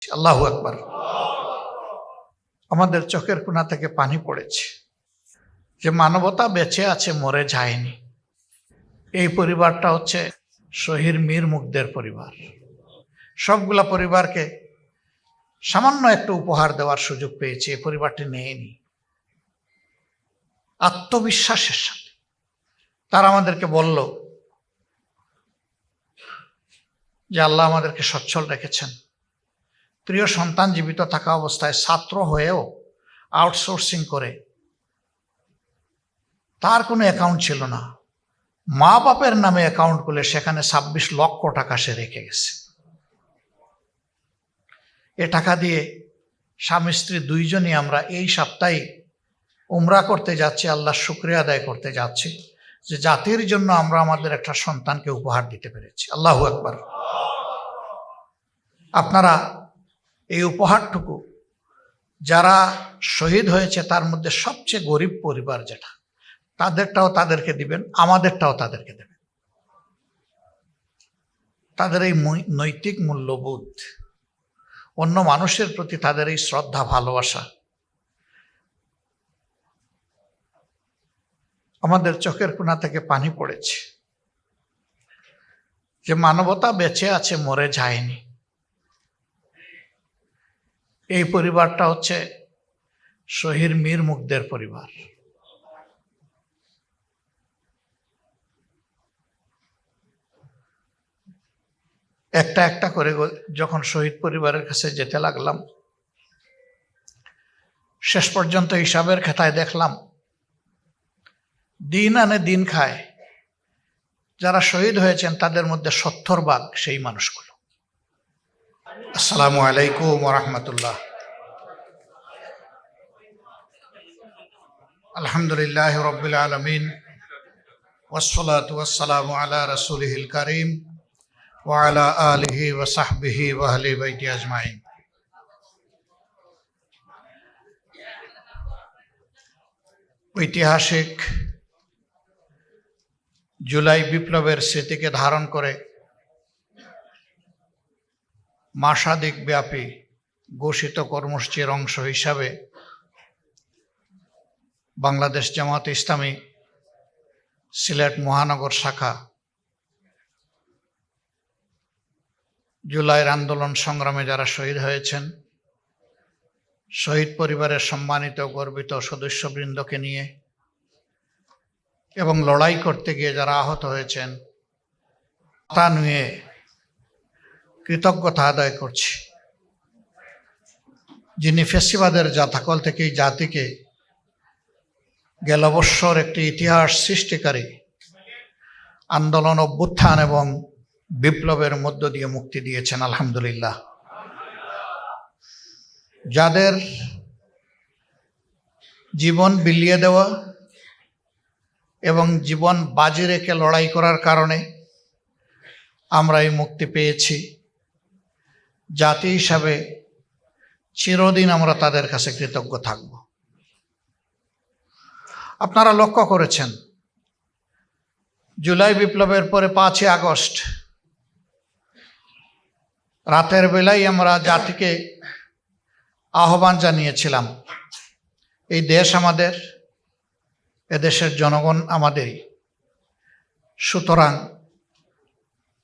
আল্লাহু আকবার। আমাদের চোখের কোণা থেকে পানি পড়েছে যে মানবতা বেঁচে আছে, মরে যায়নি। এই পরিবারটা হচ্ছে শহীদ মীর মুগ্ধের পরিবার। সবগুলা পরিবারকে সামান্য একটু উপহার দেওয়ার সুযোগ পেয়েছে, এই পরিবারটি নেয়নি। আত্মবিশ্বাসের সাথে তারা আমাদেরকে বলল যে আল্লাহ আমাদেরকে সচ্ছল রেখেছেন। প্রিয় সন্তান জীবিত থাকা অবস্থায় ছাত্র হয়েও আউটসোর্সিং করে, তার কোনো অ্যাকাউন্ট ছিল না, মা বাপের নামে অ্যাকাউন্ট খুলে সেখানে 26 লক্ষ টাকা সে রেখে গেছে। এ টাকা দিয়ে স্বামী স্ত্রী দুইজনই আমরা এই সপ্তাহে উমরা করতে যাচ্ছি, আল্লাহর শুকরিয়া আদায় করতে যাচ্ছি যে জাতির জন্য আমরা আমাদের একটা সন্তানকে উপহার দিতে পেরেছি। আল্লাহু আকবার। আপনারা এই উপহারটুকু যারা শহীদ হয়েছে তার মধ্যে সবচেয়ে গরিব পরিবার যেটা, তাদেরটাও তাদেরকে দিবেন, আমাদেরটাও তাদেরকে দেবেন। তাদের এই নৈতিক মূল্যবোধ, অন্য মানুষের প্রতি তাদের এই শ্রদ্ধা, ভালোবাসা আমাদের চোখের কোণা থেকে পানি পড়েছে যে মানবতা বেঁচে আছে, মরে যায়নি। এই পরিবারটা হচ্ছে শহীদ মীর মুগ্ধের পরিবার। একটা একটা করে যখন শহীদ পরিবারের কাছে যেতে লাগলাম, শেষ পর্যন্ত হিসাবের খাতায় দেখলাম দিন আনে দিন খায় যারা শহীদ হয়েছেন তাদের মধ্যে 70% সেই মানুষগুলো। আসসালামু আলাইকুম ওয়া রাহমাতুল্লাহ। আলহামদুলিল্লাহি রাব্বিল আলামিন ওয়াসসালাতু ওয়াসসালামু আলা রাসূলিহিল কারীম ওয়া আলা আলিহি ওয়া সাহবিহি ওয়া আহলি বাইতি আজমাইন। ঐতিহাসিক জুলাই বিপ্লবের স্মৃতিকে ধারণ করে মাসাদিক ব্যাপী ঘোষিত কর্মসূচির অংশ হিসাবে বাংলাদেশ জামাত ইসলামী সিলেট মহানগর শাখা জুলাইয়ের আন্দোলন সংগ্রামে যারা শহীদ হয়েছেন, শহীদ পরিবারের সম্মানিত গর্বিত সদস্যবৃন্দকে নিয়ে এবং লড়াই করতে গিয়ে যারা আহত হয়েছেন তা নিয়ে কৃতজ্ঞতা আদায় করছি। যিনি ফেসিবাদের জাতাকল থেকে এই জাতিকে গেল বৎসর একটি ইতিহাস সৃষ্টিকারী আন্দোলন, অভ্যুত্থান এবং বিপ্লবের মধ্য দিয়ে মুক্তি দিয়েছেন, আলহামদুলিল্লাহ। যাদের জীবন বিলিয়ে দেওয়া এবং জীবন বাজি রেখে লড়াই করার কারণে আমরা এই মুক্তি পেয়েছি, জাতি হিসাবে চিরদিন আমরা তাদের কাছে কৃতজ্ঞ থাকব। আপনারা লক্ষ্য করেছেন জুলাই বিপ্লবের পরে 5ই আগস্ট রাতের বেলায় আমরা জাতিকে আহ্বান জানিয়েছিলাম, এই দেশ আমাদের, এদেশের জনগণ আমাদেরই, সুতরাং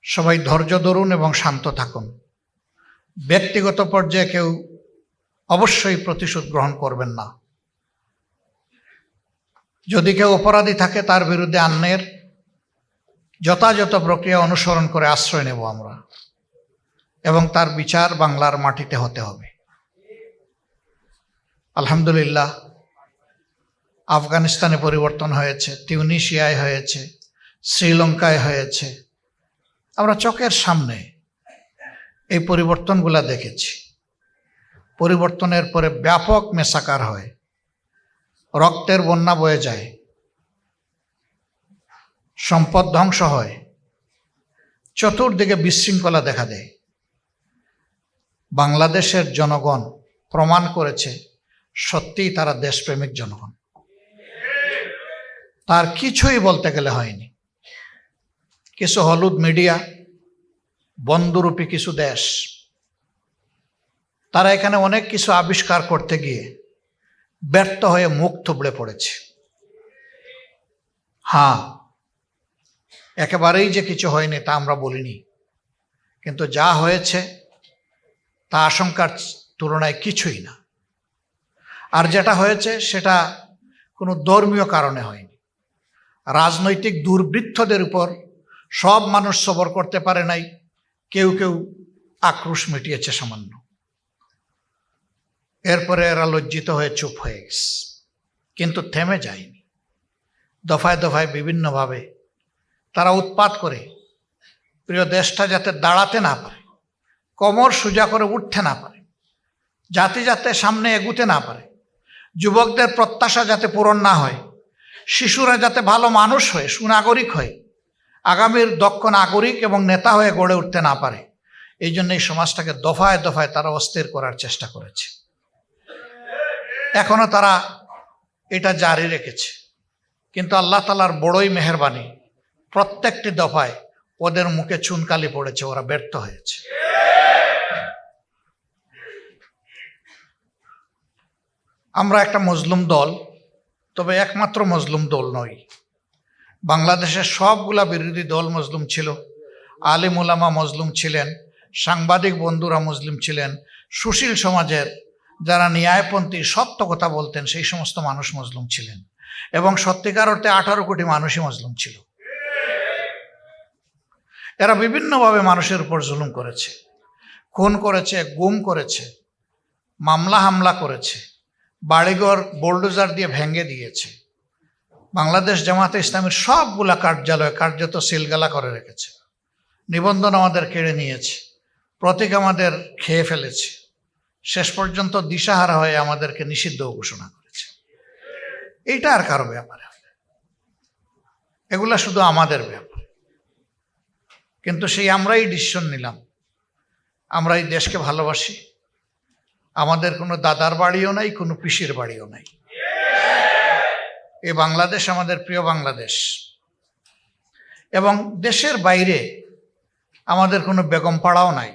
সবাই ধৈর্য ধরুন এবং শান্ত থাকুন। ব্যক্তিগত পর্যায়ে কেউ অবশ্যই প্রতিশোধ গ্রহণ করবেন না। যদি কেউ অপরাধী থাকে তার বিরুদ্ধে আইনের যথাযথ প্রক্রিয়া অনুসরণ করে আশ্রয় নেব আমরা, এবং তার বিচার বাংলার মাটিতে হতে হবে। আলহামদুলিল্লাহ, আফগানিস্তানে পরিবর্তন হয়েছে, তিউনিশিয়ায় হয়েছে, শ্রীলঙ্কায় হয়েছে। আমরা চোখের সামনে এই পরিবর্তনগুলা দেখেছি। পরিবর্তনের পরে ব্যাপক মেসাকার হয়, রক্তের বন্যা বয়ে যায়, সম্পদ ধ্বংস হয়, চতুর্দিকে বিশৃঙ্খলা দেখা দেয়। বাংলাদেশের জনগণ প্রমাণ করেছে সত্যিই তারা দেশপ্রেমিক জনগণ। তার কিছুই বলতে গেলে হয়নি। কিছু হলুদ মিডিয়া, বন্ধুরূপী কিছু দেশ তারা এখানে অনেক কিছু আবিষ্কার করতে গিয়ে ব্যর্থ হয়ে মুখ থুবড়ে পড়েছে। হ্যাঁ, একেবারেই যে কিছু হয়নি তা আমরা বলিনি, কিন্তু যা হয়েছে তা আশঙ্কার তুলনায় কিছুই না। আর যেটা হয়েছে সেটা কোনো ধর্মীয় কারণে হয়নি, রাজনৈতিক দুর্বৃত্তদের উপর সব মানুষ সবর করতে পারে নাই, কেউ কেউ আক্রোশ মিটিয়েছে সামান্য, এরপরে এরা লজ্জিত হয়ে চুপ হয়ে গেছে। কিন্তু থেমে যায়নি, দফায় দফায় বিভিন্নভাবে তারা উৎপাত করে প্রিয় দেশটা যাতে দাঁড়াতে না পারে, কোমর সোজা করে উঠতে না পারে, জাতি যাতে সামনে এগুতে না পারে, যুবকদের প্রত্যাশা যাতে পূরণ না হয়, শিশুরা যাতে ভালো মানুষ হয়ে সুনাগরিক হয়ে আগামীর দক্ষ নাগরিক এবং নেতা হয়ে গড়ে উঠতে না পারে, এই জন্য এই সমাজটাকে দফায় দফায় তারা অস্থির করার চেষ্টা করেছে। এখনো তারা এটা জারি রেখেছে, কিন্তু আল্লাহ তাআলার বড়ই মেহেরবানি, প্রত্যেকটি দফায় ওদের মুখে চুনকালি পড়েছে, ওরা ব্যর্থ হয়েছে। আমরা একটা মজলুম দল, তবে একমাত্র মজলুম দল নই। বাংলাদেশের সবগুলা বিরোধী দল মজলুম ছিল, আলিম উলামা মজলুম ছিলেন, সাংবাদিক বন্ধুরা মুসলিম ছিলেন, সুশীল সমাজের যারা ন্যায়পন্থী সত্য কথা বলতেন সেই সমস্ত মানুষ মজলুম ছিলেন, এবং সত্যিকার অর্থে 18 কোটি মানুষই মজলুম ছিল। এরা বিভিন্নভাবে মানুষের উপর জুলুম করেছে, খুন করেছে, গুম করেছে, মামলা হামলা করেছে, বাড়িঘর বোলডোজার দিয়ে ভেঙে দিয়েছে। বাংলাদেশ জামাতে ইসলামের সবগুলা কার্যালয় কার্যত সিলগালা করে রেখেছে, নিবন্ধন আমাদের কেড়ে নিয়েছে, প্রতীক আমাদের খেয়ে ফেলেছে, শেষ পর্যন্ত দিশাহারা হয়ে আমাদেরকে নিষিদ্ধ ঘোষণা করেছে। এইটা আর কারো ব্যাপারে, এগুলা শুধু আমাদের ব্যাপার। কিন্তু সেই আমরাই ডিসিশন নিলাম, আমরা এই দেশকে ভালোবাসি, আমাদের কোনো দাদার বাড়িও নাই, কোনো পিসির বাড়িও নাই, এই বাংলাদেশ আমাদের প্রিয় বাংলাদেশ। এবং দেশের বাইরে আমাদের কোনো বেগম পাড়াও নাই,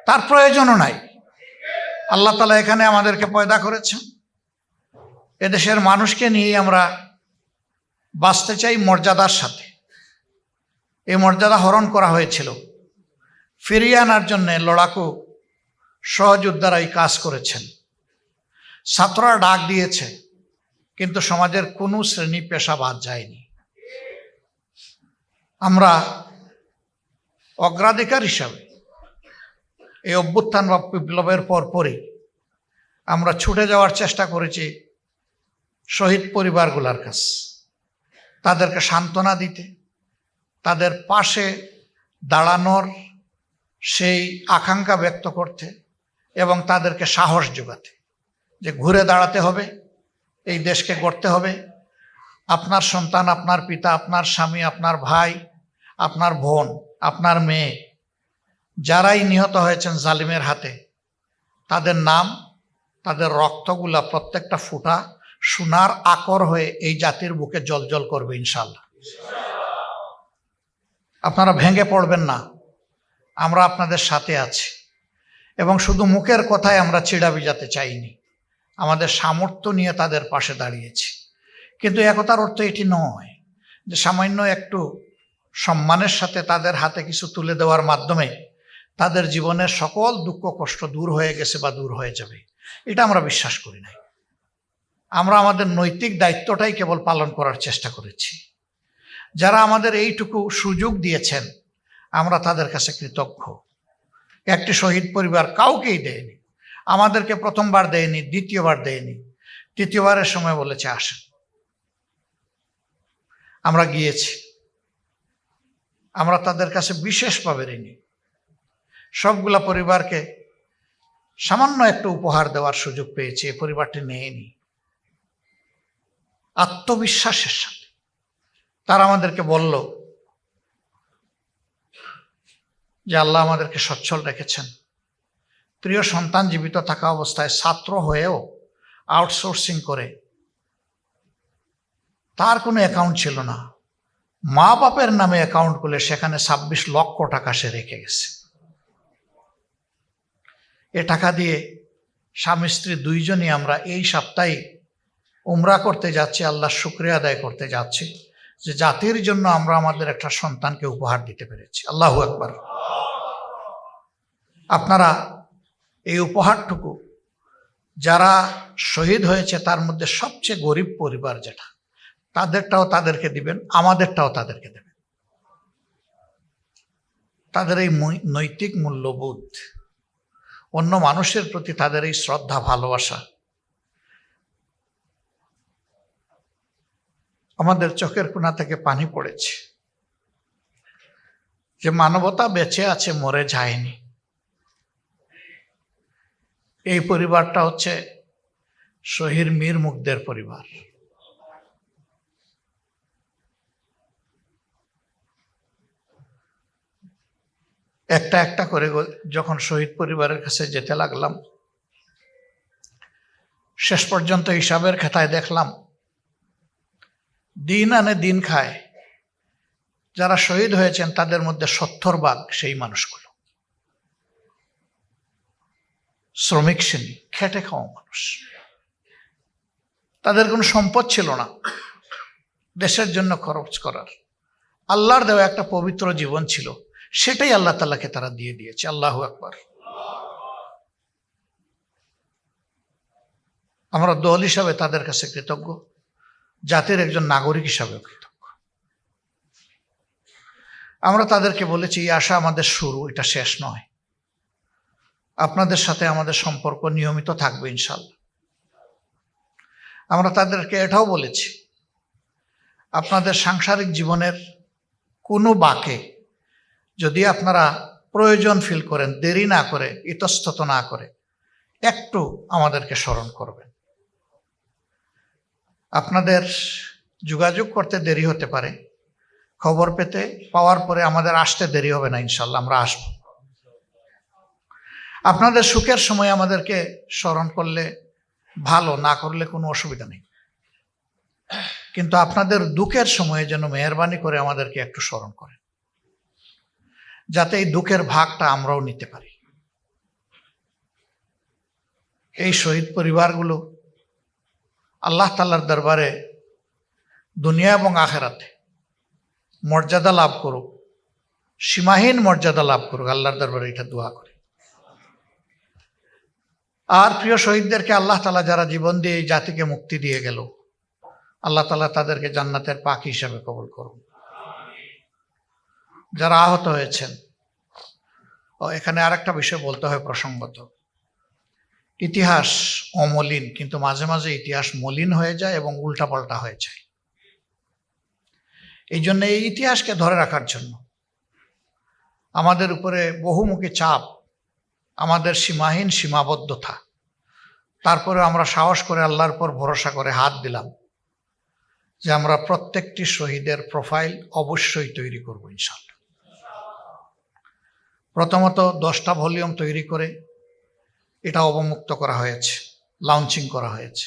তার প্রয়োজনও নাই। আল্লাহ তাআলা এখানে আমাদেরকে পয়দা করেছেন, এদেশের মানুষকে নিয়ে আমরা বাঁচতে চাই মর্যাদার সাথে। এই মর্যাদা হরণ করা হয়েছিল, ফিরিয়ে আনার জন্য লড়াকু সহযোদ্ধারা এই কাজ করেছেন। ছাত্ররা ডাক দিয়েছে, কিন্তু সমাজের কোনো শ্রেণী পেশা বাদ যায়নি। আমরা অগ্রাধিকার হিসাবে এই অভ্যুত্থান বা বিপ্লবের পরপরই আমরা ছুটে যাওয়ার চেষ্টা করেছি শহীদ পরিবারগুলোর কাছে, তাদেরকে সান্ত্বনা দিতে, তাদের পাশে দাঁড়ানোর সেই আকাঙ্ক্ষা ব্যক্ত করতে এবং তাদেরকে সাহস যোগাতে যে ঘুরে দাঁড়াতে হবে, এই দেশকে গড়তে হবে। আপনার সন্তান, আপনার পিতা, আপনার স্বামী, আপনার ভাই, আপনার বোন, আপনার মেয়ে, যারাই নিহত হয়েছেন জালিমের হাতে, তাদের নাম, তাদের রক্তগুলা প্রত্যেকটা ফোঁটা সোনার আকর হয়ে এই জাতির বুকে জ্বলজ্বল করবে ইনশাআল্লাহ। আপনারা ভেঙে পড়বেন না, আমরা আপনাদের সাথে আছি। এবং শুধু মুখের কথায় আমরা চিড়া ভিজাতে চাইনি, আমাদের সামর্থ্য নিয়ে তাদের পাশে দাঁড়িয়েছি। কিন্তু একতার অর্থ এটি নয় যে সামান্য একটু সম্মানের সাথে তাদের হাতে কিছু তুলে দেওয়ার মাধ্যমে তাদের জীবনের সকল দুঃখ কষ্ট দূর হয়ে গেছে বা দূর হয়ে যাবে, এটা আমরা বিশ্বাস করি নাই। আমরা আমাদের নৈতিক দায়িত্বটাই কেবল পালন করার চেষ্টা করেছি। যারা আমাদের এইটুকু সুযোগ দিয়েছেন আমরা তাদের কাছে কৃতজ্ঞ। একটি শহীদ পরিবার কাউকেই দেয়নি, আমাদেরকে প্রথমবার দেয়নি, দ্বিতীয়বার দেয়নি, তৃতীয়বারের সময় বলেছে আসেন। আমরা গিয়েছি, আমরা তাদের কাছে বিশেষভাবে ঋণী। সবগুলা পরিবারকে সামান্য একটু উপহার দেওয়ার সুযোগ পেয়েছি, এই পরিবারটি নেয়নি। আত্মবিশ্বাসের সাথে তারা আমাদেরকে বলল যে আল্লাহ আমাদেরকে সচ্ছল রেখেছেন। প্রিয় সন্তান জীবিত থাকা অবস্থায় ছাত্র হয়েও আউটসোর্সিং করে, তার কোনো অ্যাকাউন্ট ছিল না, মা বাপের নামে অ্যাকাউন্ট খুলে সেখানে 26 লক্ষ টাকা সে রেখে গেছে। এ টাকা দিয়ে স্বামী স্ত্রী দুইজনই আমরা এই সপ্তাহে উমরা করতে যাচ্ছি, আল্লাহর শুকরিয়া আদায় করতে যাচ্ছি যে জাতির জন্য আমরা আমাদের একটা সন্তানকে উপহার দিতে পেরেছি। আল্লাহু আকবার। আপনারা এই উপহারটুকু যারা শহীদ হয়েছে তার মধ্যে সবচেয়ে গরিব পরিবার যেটা, তাদেরটাও তাদেরকে দিবেন, আমাদেরটাও তাদেরকে দেবেন। তাদের এই নৈতিক মূল্যবোধ, অন্য মানুষের প্রতি তাদের এই শ্রদ্ধা ভালোবাসা আমাদের চোখের কোণা থেকে পানি পড়েছে। যে মানবতা বেঁচে আছে, মরে যায়নি। এই পরিবারটা হচ্ছে শহীদ মীর মুগ্ধের পরিবার। একটা একটা করে যখন শহীদ পরিবারের কাছে যেতে লাগলাম, শেষ পর্যন্ত হিসাবের খাতায় দেখলাম দিন আনে দিন খায় যারা শহীদ হয়েছেন তাদের মধ্যে 70% সেই মানুষগুলো শ্রমিক শ্রেণী, খেটে খাওয়া মানুষ। তাদের কোনো সম্পদ ছিল না দেশের জন্য খরচ করার, আল্লাহর দেওয়া একটা পবিত্র জীবন ছিল, সেটাই আল্লাহ তাআলাকে তারা দিয়ে দিয়েছে। আল্লাহু আকবার। আমরা দল হিসাবে তাদের কাছে কৃতজ্ঞ, জাতির একজন নাগরিক হিসাবে কৃতজ্ঞ। আমরা তাদেরকে বলেছি এই আশা আমাদের শুরু, এটা শেষ নয়। আপনাদের সাথে আমাদের সম্পর্ক নিয়মিত থাকবে ইনশাআল্লাহ। আমরা তাদেরকে এটাও বলেছি আপনাদের সাংসারিক জীবনের কোনো বাঁকে যদি আপনারা প্রয়োজন ফিল করেন, দেরি না করে, ইতস্তত না করে একটু আমাদেরকে স্মরণ করবেন। আপনাদের যোগাযোগ করতে দেরি হতে পারে, খবর পাওয়ার পরে আমাদের আসতে দেরি হবে না ইনশাআল্লাহ, আমরা আসব। আপনাদের সুখের সময় আমাদেরকে স্মরণ করলে ভালো, না করলে কোনো অসুবিধা নেই, কিন্তু আপনাদের দুঃখের সময়ে যেন মেহেরবানি করে আমাদেরকে একটু স্মরণ করেন, যাতে এই দুঃখের ভাগটা আমরাও নিতে পারি। এই শহীদ পরিবারগুলো আল্লাহ তাআলার দরবারে দুনিয়া এবং আখেরাতে মর্যাদা লাভ করুক, সীমাহীন মর্যাদা লাভ করুক, আল্লাহর দরবারে এটা দোয়া করে। আর প্রিয় শহীদদেরকে আল্লাহ তাআলা যারা জীবন দিয়ে এই জাতিকে মুক্তি দিয়ে গেল, আল্লাহ তাআলা তাদেরকে জান্নাতের পাখি হিসাবে কবুল করুন। যারা আহত হয়েছেন, এখানে আরেকটা বিষয় বলতে হয় প্রসঙ্গত, ইতিহাস অমলিন, কিন্তু মাঝে মাঝে ইতিহাস মলিন হয়ে যায় এবং উল্টাপাল্টা হয়ে যায়। এই জন্য এই ইতিহাসকে ধরে রাখার জন্য আমাদের উপরে বহুমুখী চাপ, আমাদের সীমাহীন সীমাবদ্ধতা, তারপরে আমরা সাহস করে আল্লাহর উপর ভরসা করে হাত দিলাম যে আমরা প্রত্যেকটি শহীদের প্রোফাইল অবশ্যই তৈরি করব ইনশাআল্লাহ। প্রথমত 10টা ভলিউম তৈরি করে এটা অবমুক্ত করা হয়েছে, লঞ্চিং করা হয়েছে।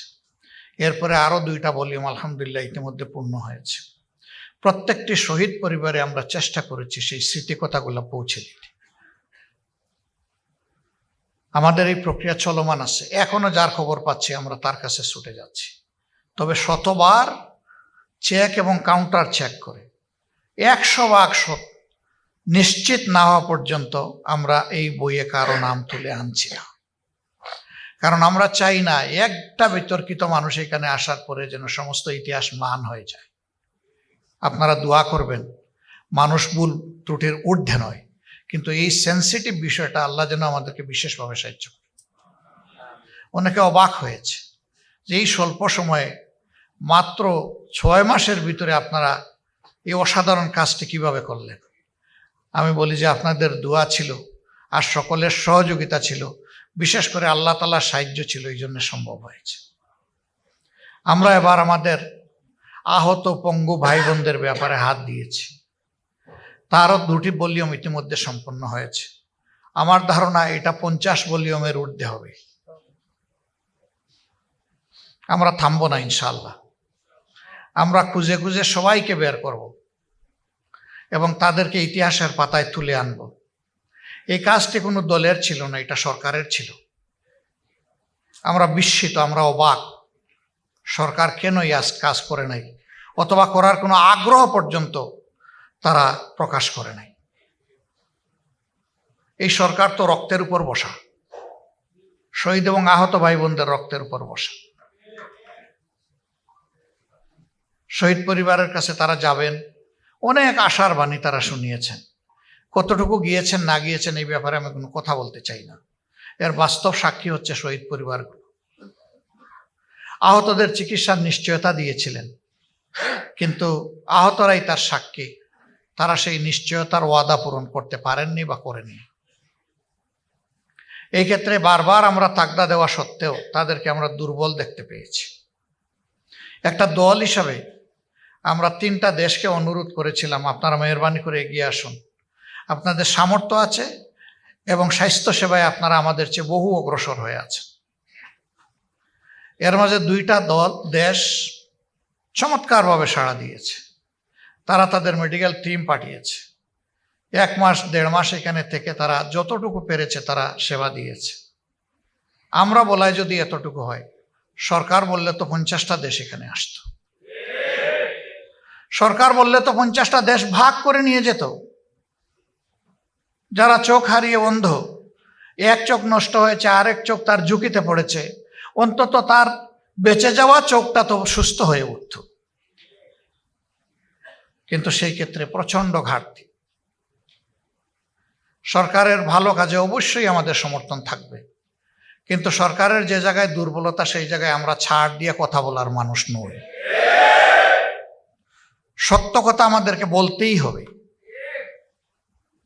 এরপরে আরও 2টা ভলিউম আলহামদুলিল্লাহ ইতিমধ্যে পূর্ণ হয়েছে। প্রত্যেকটি শহীদ পরিবারে আমরা চেষ্টা করেছি সেই স্মৃতিকথাগুলো পৌঁছে দিতে। আমাদের এই প্রক্রিয়া চলমান আছে, এখনো যার খবর পাচ্ছি আমরা তার কাছে ছুটে যাচ্ছি, তবে শতবার চেক এবং কাউন্টার চেক করে 100% নিশ্চিত না হওয়া পর্যন্ত আমরা এই বইয়ে কারো নাম তুলে আনছি না। কারণ আমরা চাই না একটা বিতর্কিত মানুষ এখানে আসার পরে যেন সমস্ত ইতিহাস মান হয়ে যায়। আপনারা দোয়া করবেন, মানুষ ভুল ত্রুটির ঊর্ধ্বে নয়, কিন্তু এই সেন্সিটিভ বিষয়টা আল্লাহ যেন আমাদেরকে বিশেষভাবে সাহায্য করে। অনেকে অবাক হয়েছে যে এই স্বল্প সময়ে মাত্র 6 মাসের ভিতরে আপনারা এই অসাধারণ কাজটি কিভাবে করলেন। আমি বলি যে আপনাদের দোয়া ছিল আর সকলের সহযোগিতা ছিল, বিশেষ করে আল্লাহ তাআলার সাহায্য ছিল, এই জন্য সম্ভব হয়েছে। আমরা এবার আমাদের আহত পঙ্গু ভাই বোনদের ব্যাপারে হাত দিয়েছি, তারও 2টি ভলিউম ইতিমধ্যে সম্পন্ন হয়েছে। আমার ধারণা এটা 50 ভলিউমের ঊর্ধ্বে হবে। আমরা থামবো না ইনশাআল্লাহ, আমরা খুঁজে খুঁজে সবাইকে বের করব এবং তাদেরকে ইতিহাসের পাতায় তুলে আনব। এই কাজটি কোনো দলের ছিল না, এটা সরকারের ছিল। আমরা বিস্মিত, আমরা অবাক, সরকার কেন এই কাজ করে নাই, অথবা করার কোনো আগ্রহ পর্যন্ত তারা প্রকাশ করে নাই। এই সরকার তো রক্তের উপর বসা, শহীদ এবং আহত ভাই বোনদের রক্তের উপর বসা। শহীদ পরিবারের কাছে তারা যাবেন, অনেক আশার বাণী তারা শুনিয়েছেন। কতটুকু গিয়েছেন না গিয়েছেন এই ব্যাপারে আমি কোনো কথা বলতে চাই না। এর বাস্তব সাক্ষী হচ্ছে শহীদ পরিবারগুলো। আহতদের চিকিৎসার নিশ্চয়তা দিয়েছিলেন, কিন্তু আহতরাই তার সাক্ষী, তারা সেই নিশ্চয়তার ওয়াদা পূরণ করতে পারেননি বা করেননি। এই ক্ষেত্রে বারবার আমরা তাগদা দেওয়া সত্ত্বেও তাদেরকে আমরা দুর্বল দেখতে পেয়েছি। একটা দল হিসাবে আমরা 3টা দেশকে অনুরোধ করেছিলাম, আপনারা মেহরবানি করে এগিয়ে আসুন, আপনাদের সামর্থ্য আছে এবং স্বাস্থ্য সেবায় আপনারা আমাদের চেয়ে বহু অগ্রসর হয়ে আছেন। এর মাঝে 2টা দেশ চমৎকারভাবে সাড়া দিয়েছে। তারা তাদের মেডিকেল টিম পাঠিয়েছে, 1 মাস 1.5 মাস এখানে থেকে তারা যতটুকু পেরেছে তারা সেবা দিয়েছে। আমরা বলাই যদি এতটুকু হয়, সরকার বললে তো 50টা দেশ এখানে আসত। সরকার বললে তো 50টা দেশ ভাগ করে নিয়ে যেত। যারা চোখ হারিয়ে অন্ধ, এক চোখ নষ্ট হয়েছে, আরেক চোখ তার ঝুঁকিতে পড়েছে, অন্তত তার বেঁচে যাওয়া চোখটা তো সুস্থ হয়ে উঠত। কিন্তু সেই ক্ষেত্রে প্রচন্ড ঘাটতি। সরকারের ভালো কাজে অবশ্যই আমাদের সমর্থন থাকবে, কিন্তু সরকারের যে জায়গায় দুর্বলতা সেই জায়গায় আমরা ছাড় দিয়ে কথা বলার মানুষ নই। সত্য কথা আমাদেরকে বলতেই হবে।